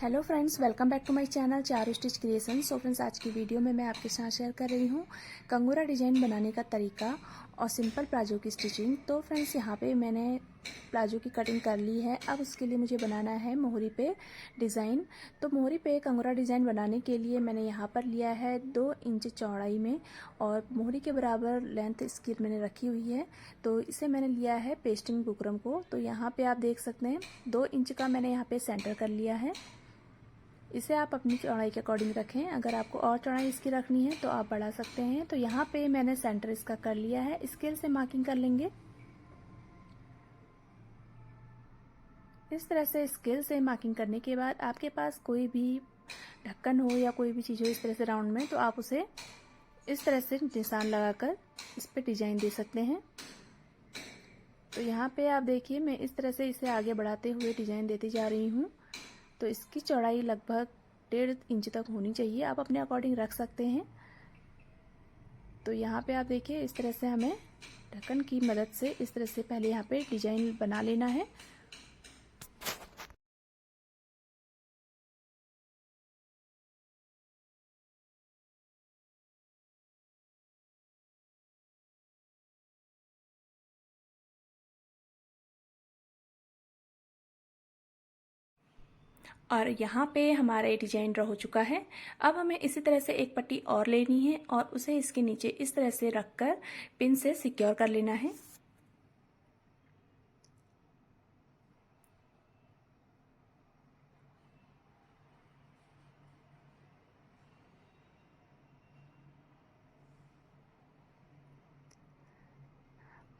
Hello friends, welcome back to my channel Charu stitch creation. So friends, आज की video में मैं आपके साथ शेयर कर रही हूँ कंगूरा डिज़ाइन बनाने का तरीका और सिंपल प्लाजो की स्टिचिंग। तो फ्रेंड्स, यहाँ पे मैंने प्लाजो की कटिंग कर ली है। अब उसके लिए मुझे बनाना है मोहरी पे डिज़ाइन। तो मोहरी पे कंगूरा डिज़ाइन बनाने के लिए मैंने यहाँ पर लिया है 2 इंच चौड़ाई में और मोहरी के बराबर लेंथ इसकी मैंने रखी हुई है। तो इसे मैंने लिया है पेस्टिंग बुकरम को। तो यहाँ पे आप देख सकते हैं 2 इंच का मैंने यहाँ पे सेंटर कर लिया है। इसे आप अपनी चौड़ाई के अकॉर्डिंग रखें। अगर आपको और चौड़ाई इसकी रखनी है तो आप बढ़ा सकते हैं। तो यहाँ पे मैंने सेंटर इसका कर लिया है। स्केल से मार्किंग कर लेंगे। इस तरह से स्केल से मार्किंग करने के बाद आपके पास कोई भी ढक्कन हो या कोई भी चीज़ हो इस तरह से राउंड में, तो आप उसे इस तरह से निशान लगाकर इस पर डिजाइन दे सकते हैं। तो यहाँ पे आप देखिए, मैं इस तरह से इसे आगे बढ़ाते हुए डिजाइन देती जा रही हूँ। तो इसकी चौड़ाई लगभग 1.5 इंच तक होनी चाहिए। आप अपने अकॉर्डिंग रख सकते हैं। तो यहाँ पे आप देखिए, इस तरह से हमें ढक्कन की मदद से इस तरह से पहले यहाँ पे डिजाइन बना लेना है। और यहाँ पे हमारा ये डिजाइन ड्रा हो चुका है। अब हमें इसी तरह से एक पट्टी और लेनी है और उसे इसके नीचे इस तरह से रखकर पिन से सिक्योर कर लेना है।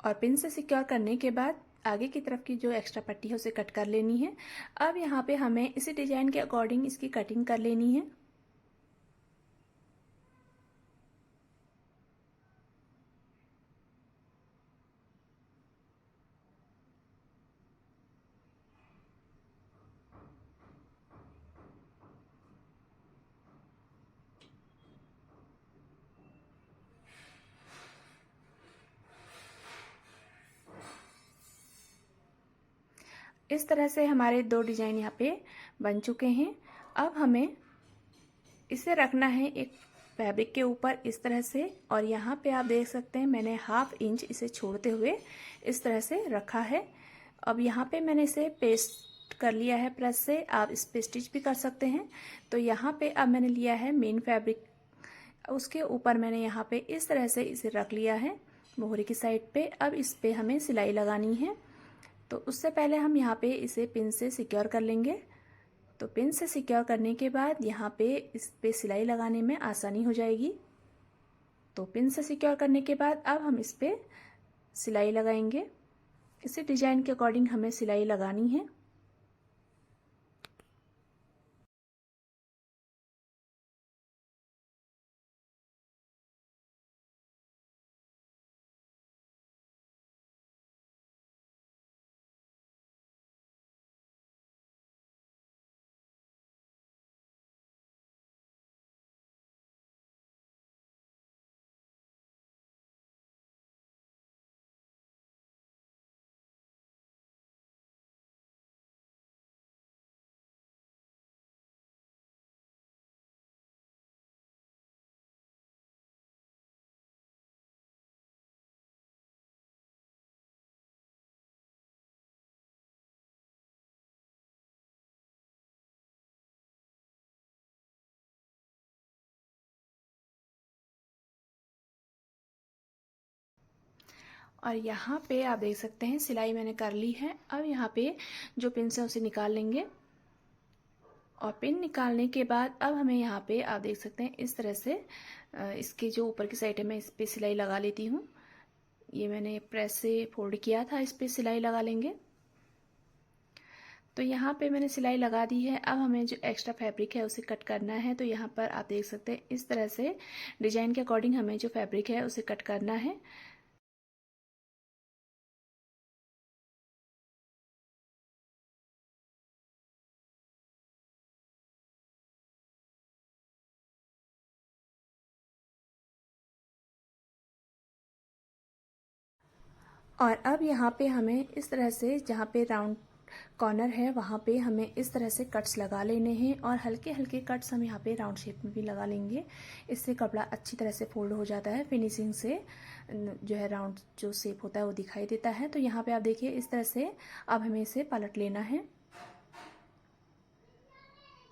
और पिन से सिक्योर करने के बाद आगे की तरफ की जो एक्स्ट्रा पट्टी है उसे कट कर लेनी है। अब यहाँ पे हमें इसी डिजाइन के अकॉर्डिंग इसकी कटिंग कर लेनी है। इस तरह से हमारे 2 डिजाइन यहाँ पे बन चुके हैं। अब हमें इसे रखना है एक फैब्रिक के ऊपर इस तरह से, और यहाँ पे आप देख सकते हैं मैंने 1/2 इंच इसे छोड़ते हुए इस तरह से रखा है। अब यहाँ पे मैंने इसे पेस्ट कर लिया है प्रेस से। आप इस पे स्टिच भी कर सकते हैं। तो यहाँ पे अब मैंने लिया है मेन फैब्रिक, उसके ऊपर मैंने यहाँ पे इस तरह से इसे रख लिया है मोहरी की साइड पे। अब इस पे हमें सिलाई लगानी है। तो उससे पहले हम यहाँ पे इसे पिन से सिक्योर कर लेंगे। तो पिन से सिक्योर करने के बाद यहाँ पे इस पे सिलाई लगाने में आसानी हो जाएगी। तो पिन से सिक्योर करने के बाद अब हम इस पे सिलाई लगाएंगे। इसी डिजाइन के अकॉर्डिंग हमें सिलाई लगानी है। और यहाँ पे आप देख सकते हैं सिलाई मैंने कर ली है। अब यहाँ पे जो पिन है उसे निकाल लेंगे। और पिन निकालने के बाद अब हमें यहाँ पे आप देख सकते हैं इस तरह से इसके जो ऊपर की साइड है मैं इस पे सिलाई लगा लेती हूँ। ये मैंने प्रेस से फोल्ड किया था, इस पे सिलाई लगा लेंगे। तो यहाँ पे मैंने सिलाई लगा दी है। अब हमें जो एक्स्ट्रा फैब्रिक है उसे कट करना है। तो यहाँ पर आप देख सकते हैं इस तरह से डिजाइन के अकॉर्डिंग हमें जो फैब्रिक है उसे कट करना है। और अब यहाँ पे हमें इस तरह से जहाँ पे राउंड कॉर्नर है वहाँ पे हमें इस तरह से कट्स लगा लेने हैं और हल्के हल्के कट्स हम यहाँ पे राउंड शेप में भी लगा लेंगे। इससे कपड़ा अच्छी तरह से फोल्ड हो जाता है, फिनिशिंग से जो है राउंड जो शेप होता है वो दिखाई देता है। तो यहाँ पे आप देखिए इस तरह से अब हमें इसे पलट लेना है।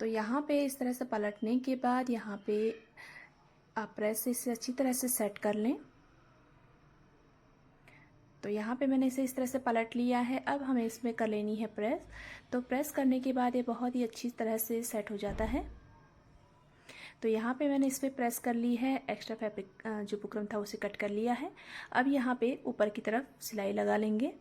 तो यहाँ पे इस तरह से पलटने के बाद यहाँ पे आप प्रेस से इसे अच्छी तरह से सेट कर लें। तो यहाँ पे मैंने इसे इस तरह से पलट लिया है। अब हमें इसमें कर लेनी है प्रेस। तो प्रेस करने के बाद ये बहुत ही अच्छी तरह से सेट हो जाता है। तो यहाँ पे मैंने इस पर प्रेस कर ली है, एक्स्ट्रा फैब्रिक जो बुकरम था उसे कट कर लिया है। अब यहाँ पे ऊपर की तरफ सिलाई लगा लेंगे।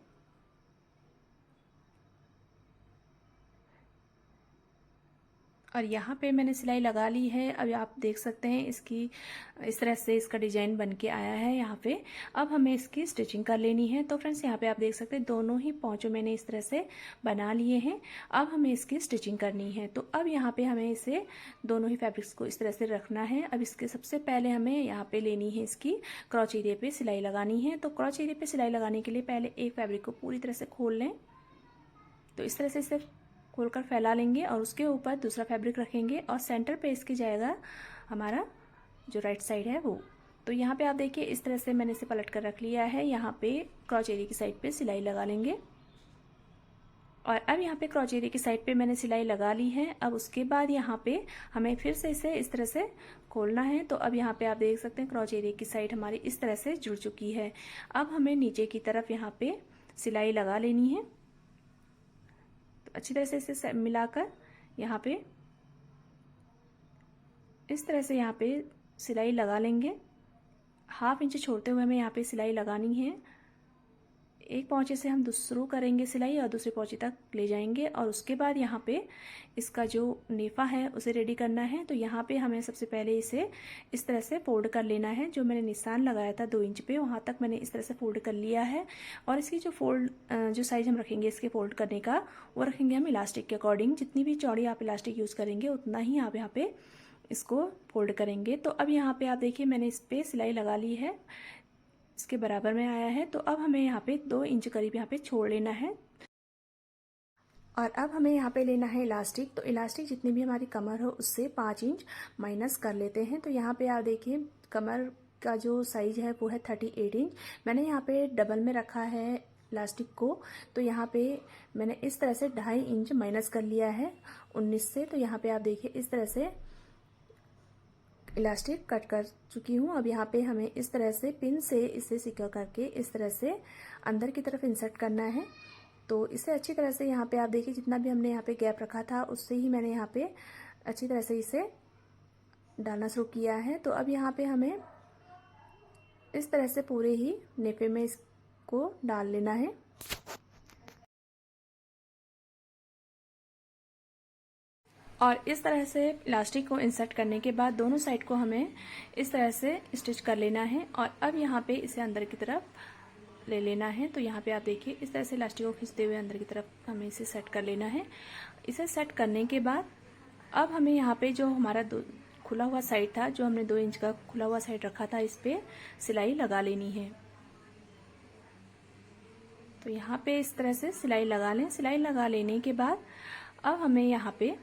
और यहाँ पे मैंने सिलाई लगा ली है। अब आप देख सकते हैं इसकी इस तरह से इसका डिजाइन बन के आया है यहाँ पे। अब हमें इसकी स्टिचिंग कर लेनी है। तो फ्रेंड्स यहाँ पे आप देख सकते हैं दोनों ही पौंचों मैंने इस तरह से बना लिए हैं। अब हमें इसकी स्टिचिंग करनी है। तो अब यहाँ पे हमें इसे दोनों ही फैब्रिक्स को इस तरह से रखना है। अब इसके सबसे पहले हमें यहाँ पे लेनी है इसकी क्रॉच एरिया पे सिलाई लगानी है। तो क्रॉच एरिया पे सिलाई लगाने के लिए पहले एक फैब्रिक को पूरी तरह से खोल लें। तो इस तरह से इसे खोलकर फैला लेंगे और उसके ऊपर दूसरा फैब्रिक रखेंगे और सेंटर पे इसकी जाएगा हमारा जो राइट साइड है वो। तो यहाँ पे आप देखिए इस तरह से मैंने इसे पलट कर रख लिया है। यहाँ पे क्रॉच एरिया की साइड पे सिलाई लगा लेंगे। और अब यहाँ पे क्रॉच एरिया की साइड पे मैंने सिलाई लगा ली है। अब उसके बाद यहाँ पे हमें फिर से इसे इस तरह से खोलना है। तो अब यहाँ पे आप देख सकते हैं क्रॉच एरिया की साइड हमारी इस तरह से जुड़ चुकी है। अब हमें नीचे की तरफ यहाँ पे सिलाई लगा लेनी है। अच्छी तरह से इसे मिलाकर यहाँ पे इस तरह से यहाँ पे सिलाई लगा लेंगे। हाफ इंच छोड़ते हुए हमें यहाँ पे सिलाई लगानी है। एक पौंचे से हम शुरू करेंगे सिलाई और दूसरे पौंचे तक ले जाएंगे और उसके बाद यहाँ पे इसका जो नेफा है उसे रेडी करना है। तो यहाँ पे हमें सबसे पहले इसे इस तरह से फोल्ड कर लेना है। जो मैंने निशान लगाया था 2 इंच पे वहाँ तक मैंने इस तरह से फोल्ड कर लिया है। और इसकी जो साइज हम रखेंगे इसके फोल्ड करने का वो रखेंगे हम इलास्टिक के अकॉर्डिंग। जितनी भी चौड़ी आप इलास्टिक यूज़ करेंगे उतना ही आप यहाँ पे इसको फोल्ड करेंगे। तो अब यहाँ पे आप देखिए मैंने इस पर सिलाई लगा ली है, इसके बराबर में आया है। तो अब हमें यहाँ पे 2 इंच करीब यहाँ पे छोड़ लेना है। और अब हमें यहाँ पे लेना है इलास्टिक। तो इलास्टिक जितनी भी हमारी कमर हो उससे 5 इंच माइनस कर लेते हैं। तो यहाँ पे आप देखिए कमर का जो साइज है वो है 38 इंच। मैंने यहाँ पे डबल में रखा है इलास्टिक को। तो यहाँ पे मैंने इस तरह से 2.5 इंच माइनस कर लिया है 19 से। तो यहाँ पे आप देखिए इस तरह से इलास्टिक कट कर चुकी हूँ। अब यहाँ पे हमें इस तरह से पिन से इसे सिक्योर करके इस तरह से अंदर की तरफ इंसर्ट करना है। तो इसे अच्छी तरह से यहाँ पे आप देखिए जितना भी हमने यहाँ पे गैप रखा था उससे ही मैंने यहाँ पे अच्छी तरह से इसे डालना शुरू किया है। तो अब यहाँ पे हमें इस तरह से पूरे ही नेफे में इसको डाल लेना है। और इस तरह से इलास्टिक को इंसर्ट करने के बाद दोनों साइड को हमें इस तरह से स्टिच कर लेना है। और अब यहाँ पे इसे अंदर की तरफ ले लेना है। तो यहाँ पे आप देखिए इस तरह से इलास्टिक को खींचते हुए अंदर की तरफ हमें इसे सेट कर लेना है। इसे सेट करने के बाद अब हमें यहाँ पे जो हमारा खुला हुआ साइड था, जो हमने 2 इंच का खुला हुआ साइड रखा था, इस पे सिलाई लगा लेनी है। तो यहाँ पे इस तरह से सिलाई लगा लें। सिलाई लगा लेने के बाद अब हमें यहाँ पे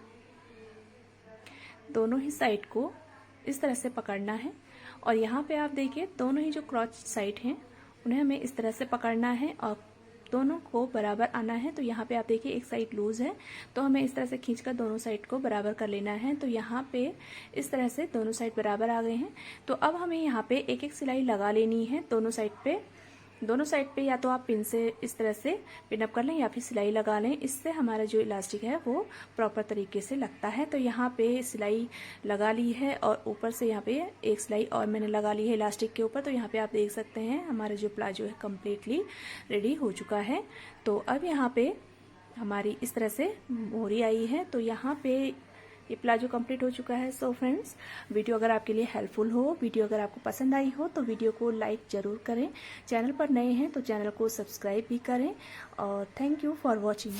दोनों ही साइड को इस तरह से पकड़ना है। और यहाँ पे आप देखिए दोनों ही जो क्रॉच साइड हैं उन्हें हमें इस तरह से पकड़ना है और दोनों को बराबर आना है। तो यहाँ पे आप देखिए एक साइड लूज है तो हमें इस तरह से खींचकर दोनों साइड को बराबर कर लेना है। तो यहाँ पे इस तरह से दोनों साइड बराबर आ गए हैं। तो अब हमें यहाँ पे एक एक सिलाई लगा लेनी है दोनों साइड पे। दोनों साइड पे या तो आप पिन से इस तरह से पिन अप कर लें या फिर सिलाई लगा लें। इससे हमारा जो इलास्टिक है वो प्रॉपर तरीके से लगता है। तो यहाँ पे सिलाई लगा ली है और ऊपर से यहाँ पे एक सिलाई और मैंने लगा ली है इलास्टिक के ऊपर। तो यहाँ पे आप देख सकते हैं हमारा जो प्लाजो है कम्प्लीटली रेडी हो चुका है। तो अब यहाँ पे हमारी इस तरह से मोहरी आई है। तो यहाँ पे ये प्लाजो कंप्लीट हो चुका है। सो फ्रेंड्स, वीडियो अगर आपके लिए हेल्पफुल हो, वीडियो अगर आपको पसंद आई हो तो वीडियो को लाइक ज़रूर करें। चैनल पर नए हैं तो चैनल को सब्सक्राइब भी करें। और थैंक यू फॉर वॉचिंग।